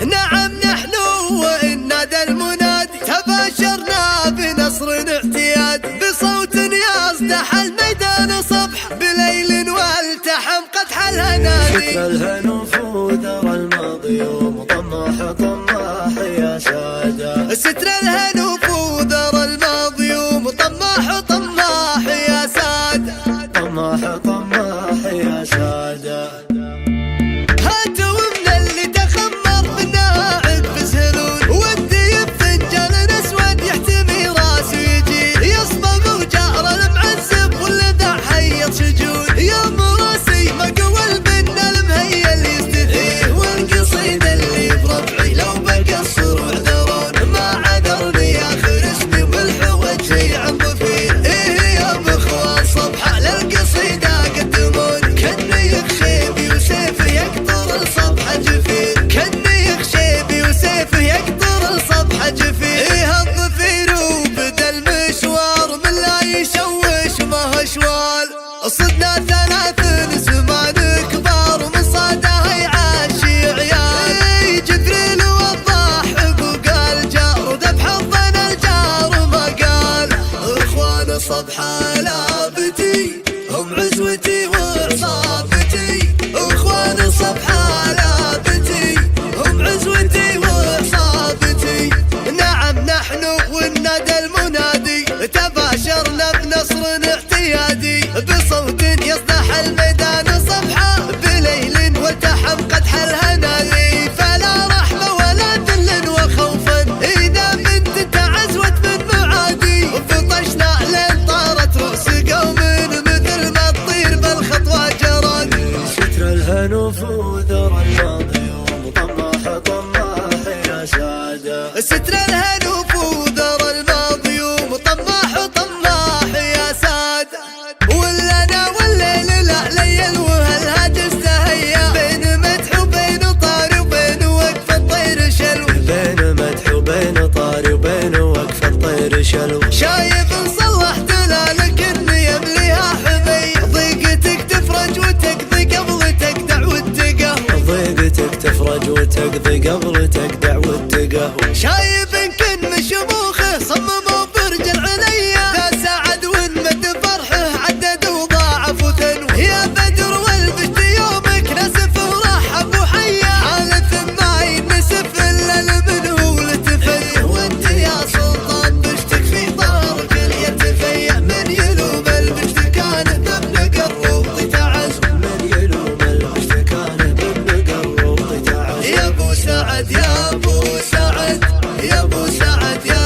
نعم نحن وإن نادى المنادي تباشرنا بنصر اعتيادي بصوت يصدح الميدان صبح بليل والتحم قدح الهنادي. ستر الهنوف ودرى الماضي ومطمح طماح يا سادة. ستر الهنوف ودرى الماضي ومطمح طماح يا سادة. طماح طماح يا سادة. هاتوا من اللي تخمر بالناعد بسهلون ودي بفنجان اسود يحتمي راسه يجي يصبغ وجار المعذب والذع حيط شجون يوم راسي مقوى البن المهيل يستثيه والقصيد اللي بربعي لو بقصر وعذرون ما عذرني اخر اسمي والحوج شي عن ضفير. ايه يا بخوان صبحه للقصيده قدمون كني يخشيبي وسيفه يقطر الصبح جفير. كني يخشيبي وسيفه يقطر الصبح جفير. ايه الضفير وبدا المشوار من لا يشوش ما هو شوال. صدنا ثلاث زمان كبار ومن صاده يعاشي عيال. جبريل وضاح وقال جار وذبح الظن الجار ما قال. اخوان صبحه لابتي هم عزوتي وعصابتي. اخوان صبحه لابتي هم عزوتي وعصابتي. نعم نحن والنادى المنادي تباشرنا بنصر اعتيادي بصوت يصدح الميدان صبحه بليل والتحم قدح الهنادي. فلا رحمه ولا ذل وخوفا اذا بنت تعزوت من معادي. فطشنا لين طارت رؤس قوم مثل ما تطير بالخطوه جراد. ستر الهنوف وذرى الماضي ومطمح طماح يا سادة. ستر الهنوف وذرى الماضي ومطمح طماح يا سادة. ولنا والليل لا ليل وهالهاجس تهيا بين مدح وبين طاري وبين وقف الطير شلو. بين مدح وبين طاري وبين وقف الطير شلو. شايف صلحت لك اني يمليها حمي. ضيقتك تفرج وتقضي قبل تقدع والتقهوى. ضيقتك تفرج وتقضي قبل تقدع والتقهوى. شايف ان كن مشموخه صمموا برج العليا. ذا سعد ونمد فرحه عدد وضاعف وثنو. يا بدر والبشت يومك نسف ورحب وحيا. حالف ما ينسف الا المنهول تفيا. وانت يا سلطان بشتك في طارق يتفيا. من يلوم البشت كانه بابن قروط تعز. من يلوم البشت كانه بابن قروط تعز. يا ابو سعد يا ابو سعد يا ابو سعد يا